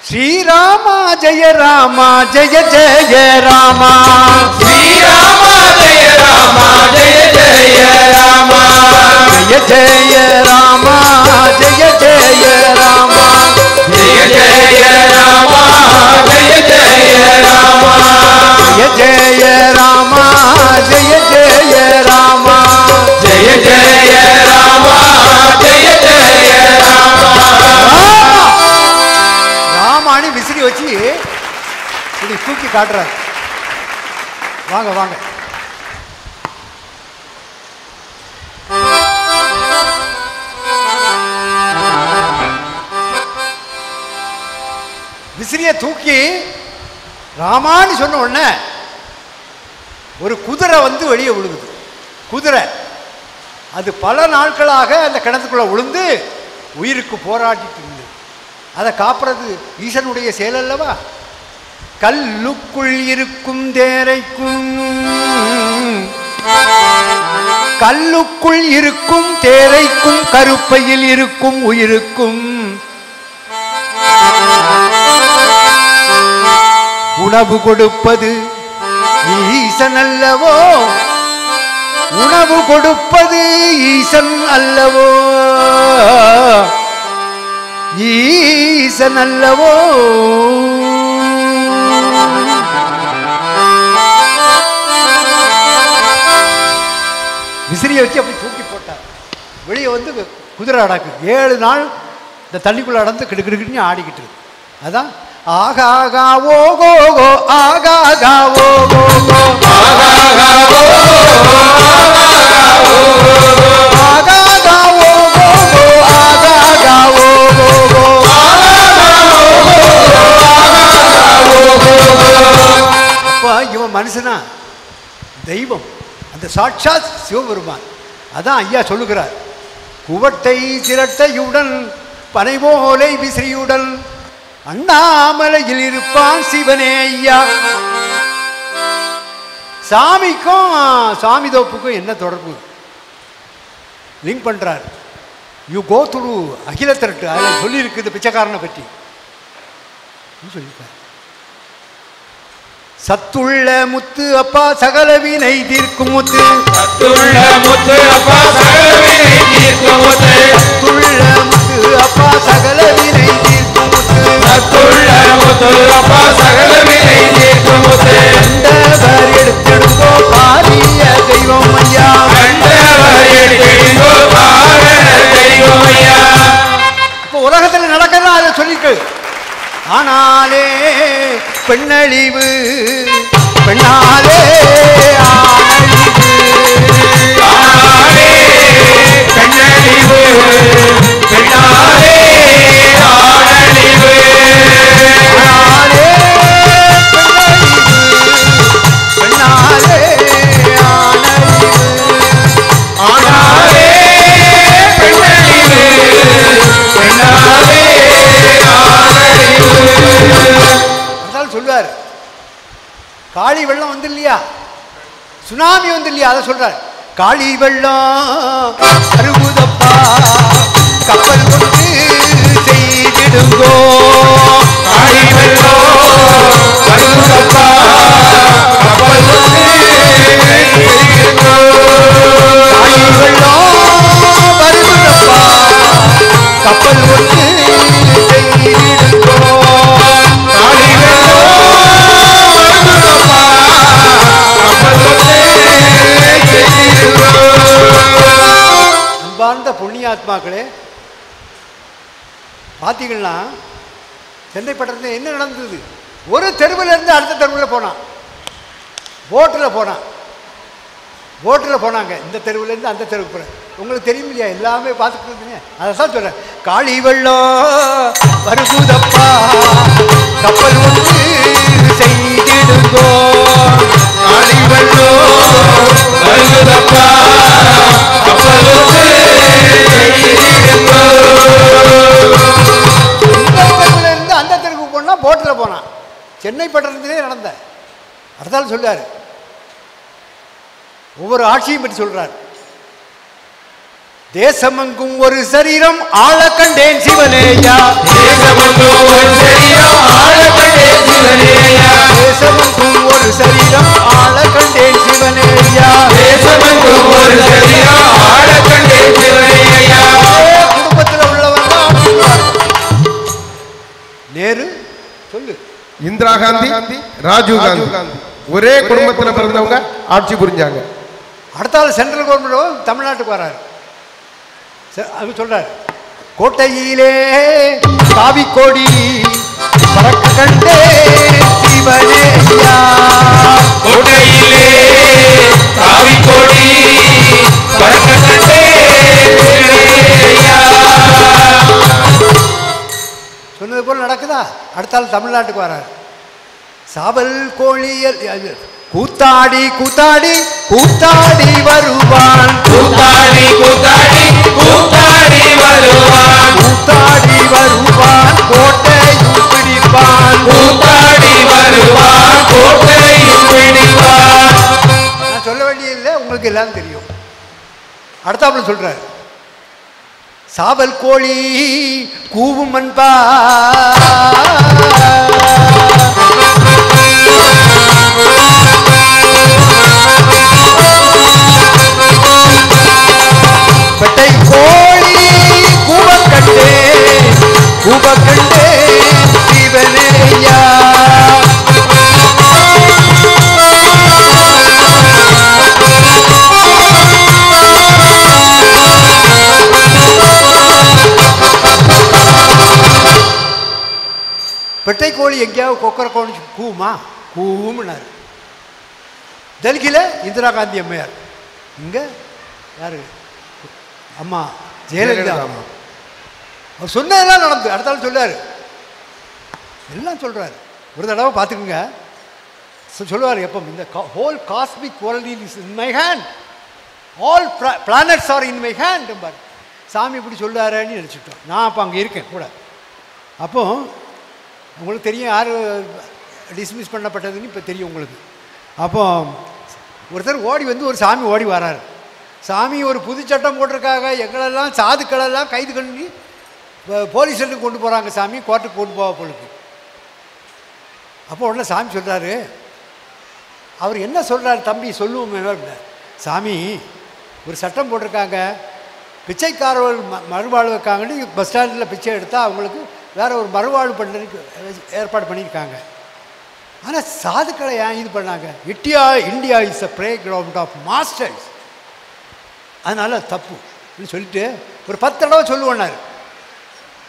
ஸ்ரீராமா ஜெய ராமா ஜெய ஜெய ராமா ஸ்ரீராமா ஜெய ராமா ஜெய ஜெய ராமா ஜெய ஜெய ராமா ஜெய ஜெய ராமா ஜெய ஜெய ராமா ஜெய ஜெய ராமா ஜெய ஜெய ராமா ஜெய ஜெய ராமா ஜெய ஜெய ராமா ஜெய ஜெய ராமா. ராமானு விசிறி வச்சு இப்படி தூக்கி காட்டுறாரு. வாங்க வாங்க. விசிறிய தூக்கி ராமான்னு சொன்ன உடனே ஒரு குதிரை வந்து வெளியே விழுகுது. குதிரை அது பல நாட்களாக அந்த கிணத்துக்குள்ள விழுந்து உயிருக்கு போராடிட்டு இருந்தது. அதை காப்புறது ஈசனுடைய செயல் அல்லவா? கல்லுக்குள் இருக்கும் தேரைக்கும் கல்லுக்குள் இருக்கும் தேரைக்கும் கருப்பையில் இருக்கும் உயிருக்கும் உணவு கொடுப்பது ஈசன் அல்லவோ, உணவு கொடுப்பது ஈசன் அல்லவோ, ஈசன் அல்லவோ. விசிறியை வச்சு அப்படி தூக்கி போட்டார். வெளியே வந்து குதிரை அடக்கு 7 நாள் இந்த தண்ணிக்குள்ள அடந்து கிடுக்கிடுன்னு ஆடிக்கிட்டு இருக்கு. அதான் ஆகாகா ஓகோ ஆகாகா ஓகோ ஆகாகா ஓகோ ஆகாகா ஓகோ. அப்ப இவன் மனுஷனா தெய்வம், அந்த சாட்சாத் சிவபெருமான். அதான் ஐயா சொல்லுகிறார், குவட்டை சிரட்டையுடன் பனைவோலை விசிறியுடன் அண்ணாமலையில் இருப்பான் சிவனே ஐயா. சாமிக்கும் சாமி தோப்புக்கும் என்ன தொடர்பு? லிங்க் பண்றார். யூ கோ த்ரூ அகில திரட்டு, அதில் சொல்லியிருக்குது பிச்சைக்காரனை பற்றி சொல்லியிருக்கார். சத்துள்ள முத்து அப்பா சகல வினை தீர்க்கும் முத்து, சத்துள்ள முத்து அப்பா சகல வினை தீர்க்கும் முத்து, சத்துள்ள முத்து அப்பா சகல வினை தீர்க்கும் முத்து, சத்துள்ள முத்து அப்பா சகல வினை தீர்க்கும் முத்து. கண்டவர் எடுத்தெடுங்கோ பாரிய தெய்வம் ஐயா, கண்டவர் எடுத்தெடுங்கோ பாரிய தெய்வம் ஐயா. இப்போ உலகத்தில் நடக்கிறதா அதை சொல்லிட்டு, ஆனாலே பெண்ணழிவு பெண்ணாலே ஆனழிவு, ஆனாலே பெண்ணழிவு பெண்ணாலே ஆனழிவு, ஆனாலே பெண்ணழிவு பெண்ணாலே ஆனழிவு, ஆனாலே பெண்ணழிவு பெண்ணாலே ஆனழிவு. அதான் சொல்லுவார். காளி வெள்ளம் வந்து இல்லையா, சுனாமி வந்து இல்லையா, அதை சொல்றார். காளி வெள்ளம் அருகுதப்பா கப்பல் கொண்டு செய்திடுங்கோ, காளி வெள்ளம் அருகுதப்பா கப்பல் கொண்டு செய்திடுங்கோ, காளி வெள்ளம் வருகுதப்பா கப்பல் கொண்டு செய்திடுங்கோ, காளி வெள்ளம் அருகுதப்பா கப்பல் கொண்டு செய்திடுங்கோ. அன்பார்ந்த புண்ணியாத்மாக்களே, பார்த்தீங்கன்னா சென்னை பட்டணத்தில் என்ன நடந்தது? ஒரு தெருவில் இருந்து அடுத்த தெருவில் போனான், போட்டில் போனான், போட்டில் போனாங்க. இந்த தெருவிலேருந்து அந்த தெருவுக்கு போகிறேன். உங்களுக்கு தெரியும் இல்லையா, எல்லாமே பார்த்துட்டு இருந்தீங்க. அதை தான் சொல்கிறேன். காளி வெள்ளம் வருகுதப்பா கப்பல் ஒன்று செய்திடுங்கோ, காளி வெள்ளம் வருகுதப்பா கப்பல் கொண்டு செய்திடுங்கோ. இந்த தெருவில் இருந்து அந்த தெருவுக்கு போனால் போட்டில் போனான். சென்னை பட்டணத்திலே நடந்த அதான் சொல்றாரு. ஒவ்வொரு ஆட்சியும் பற்றி சொல்றார். தேசமெங்கும் ஒரு சரீரம் ஆள கண்டேன் சிவனேயா, தேசமெங்கும் ஒரு சரீரம் நேரு சொல்லு. இந்திரா காந்தி, ராஜீவ் காந்தி ஒரே குடும்பத்தில் பிறந்தவங்க ஆட்சி புரிஞ்சாங்க. அடுத்தால சென்ட்ரல் கவர்மெண்ட் தமிழ்நாட்டுக்கு வராரு. அது சொல்றாரு, கோட்டையிலே காவிக்கொடி பறக்க கண்டே சிவனேயா, கோட்டையிலே காவிக்கொடி பறக்க கண்டே சிவனேயா. சொன்னது போல நடக்குதா? அடுத்தால தமிழ்நாட்டுக்கு வராரு. சாவல் கோழியல் கூத்தாடி கூத்தாடி கூத்தாடி வருவான், கூத்தாடி கூத்தாடி கூத்தாடி வருவான், கூத்தாடி வருவான் கோட்டையும் பிடிப்பான், கூத்தாடி வருவான் கோட்டையும் பிடிப்பான். நான் சொல்ல வேண்டியதில்லை, உங்களுக்கு எல்லாம் தெரியும். அடுத்தாப்புல சொல்றாரு, சாவல் கோழி கூவும் மண்பா, பெட்டை கோழி கூவக்கண்டே கூவக்கண்டே சிவனேயா. பெட்டை கோழி எங்கேயாவது கொக்கர கோழி கூவுமா? கூவும்னாரு. டெல்லியில் இந்திரா காந்தி அம்மையார், இங்கே யாரு அம்மா ஜெயலலிதா அம்மா, அவர் சொன்னதெல்லாம் நடந்து. அடுத்தாலும் சொல்லார், எல்லாம் சொல்கிறார். ஒரு தடவை பார்த்துக்குங்க, சொல்லுவார் எப்போ, இந்த whole cosmic world is in my hand, all planets are in my hand பார். சாமி இப்படி சொல்லுவாருன்னு நினச்சிட்டோம். நான் அப்போ அங்கே இருக்கேன் கூட. அப்போ உங்களுக்கு தெரியும் யார் டிஸ்மிஸ் பண்ணப்பட்டதுன்னு இப்போ தெரியும் உங்களுக்கு. அப்போ ஒருத்தர் ஓடி வந்து ஒரு சாமி ஓடி வராரு. சாமி ஒரு புது சட்டம் போட்டிருக்காங்க, எங்களெல்லாம் சாதுக்களெல்லாம் கைது பண்ணி போலீஸ் ஸ்டேஷனுக்கு கொண்டு போகிறாங்க சாமி, கோர்ட்டுக்கு கொண்டு போக பொழுது. அப்போ உடனே சாமி சொல்கிறாரு, அவர் என்ன சொல்கிறாரு தம்பி சொல்லுவோம். சாமி ஒரு சட்டம் போட்டிருக்காங்க, பிச்சைக்காரர்கள் மறுவாழ்வு வைக்காங்கன்னு பஸ் ஸ்டாண்டில் பிச்சை எடுத்தால் அவங்களுக்கு வேறு ஒரு மறுவாழ்வு பண்ணுறதுக்கு ஏற்பாடு பண்ணியிருக்காங்க. ஆனால் சாதுக்களை ஏன் இது பண்ணாங்க? India is a playground of masters, அதனால் தப்பு சொல்லிட்டு ஒரு 10 தடவை சொல்லுவேன்னாரு.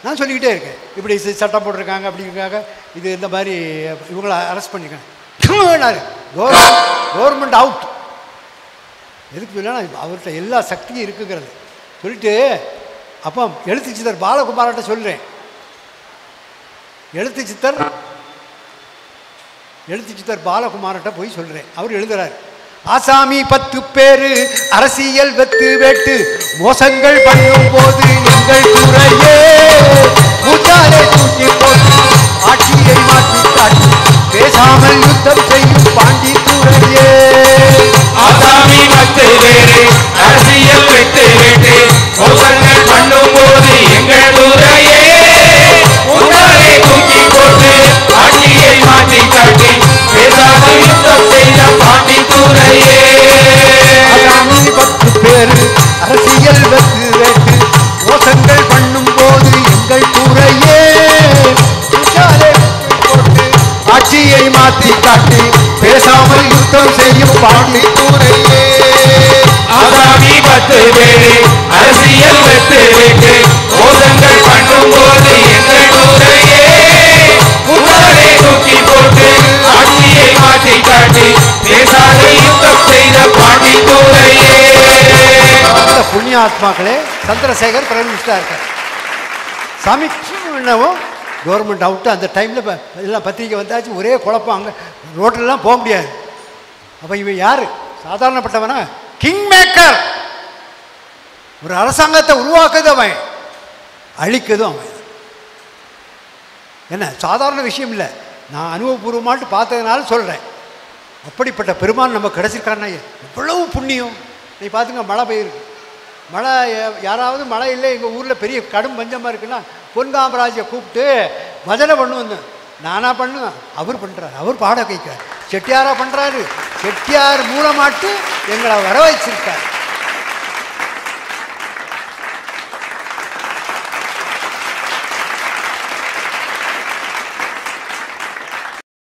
நான் சொல்லிக்கிட்டே இருக்கேன், இப்படி சட்டம் போட்டிருக்காங்க அப்படிங்கிறாங்க, இது இந்த மாதிரி இவங்களை அரெஸ்ட் பண்ணியிருக்காங்க. Government out. எதுக்கு இல்லைன்னா அவர்கிட்ட எல்லா சக்தியும் இருக்குங்கிறது சொல்லிட்டு, அப்போ எழுத்து சித்தர் பாலகுமார்கிட்ட சொல்கிறேன். எழுத்து சித்தர் பாலகுமார்கிட்ட போய் சொல்கிறேன். அவர் எழுதுறார், ஆசாமி 10 பேரு அரசியல் வெத்து வேட்டு மோசங்கள் பண்ணும் போது எங்கள் துறையே மூச்சாலை தூக்கி போட்டு ஆட்சியை மாற்றி காட்டி பேசாமல் யுத்தம் செய்யும் பாண்டி துறையே. ஆசாமி 10 பேரு அரசியல் வெட்டு வேட்டு மோசங்கள் பண்ணும் போது எங்கள் துறையே மூச்சாலை தூக்கி போட்டு ஆட்சியை மாற்றி காட்டி பேசாமல் யுத்தம் செய்த பாண்டி துறையே. ஆசாமி 10 பேரு அரசியல் வெத்து வேட்டு மோசங்கள் பண்ணும் போது எங்கள் துறையே மூச்சாலை போட்டு ஆட்சியை மாற்றி காட்டி பேசாமல் யுத்தம் செய்யும் பாண்டி துறையே. ஆசாமி 10 பேரு அரசியல் வெட்டு வேட்டு மோசங்கள் பண்ணும் போது எங்கள் துறையே மூச்சாலை தூக்கி போட்டு ஆட்சியை மாற்றி காட்டி பேசாத யுத்தம் செய்த பாண்டி துறையே. புண்ணியாத்மாக்களே, சந்திரசேகர் பிரைம் மினிஸ்டராக இருக்கார். சாமி என்னவோ கவர்மெண்ட் அவுட்டு. அந்த டைமில் எல்லாம் பத்திரிக்கை வந்தாச்சு, ஒரே குழப்பம், அங்கே ரோட்டிலலாம் போக முடியாது. அப்போ இவன் யார்? சாதாரணப்பட்டவனா? King maker. ஒரு அரசாங்கத்தை உருவாக்குது அவன், அழிக்கதும் அவன். என்ன சாதாரண விஷயம் இல்லை, நான் அனுபவபூர்வமாட்டு பார்த்ததுனால சொல்கிறேன். அப்படிப்பட்ட பெருமான் நம்ம கிடச்சிருக்காருன்னா எவ்வளவு புண்ணியம். நீ பார்த்துங்க, மழை பெய்யுது, மழை யாராவது மழை இல்லை எங்கள் ஊரில் பெரிய கடும் பஞ்சமாக இருக்குன்னா பொன்காமராஜை கூப்பிட்டு பஜனை பண்ணுவேன். நானாக பண்ணுவேன், அவர் பண்ணுறாரு, அவர் பாட கேட்கிறார். செட்டியாராக பண்ணுறாரு, செட்டியார் மூலமாட்டு எங்களை வர வச்சிருக்கார்.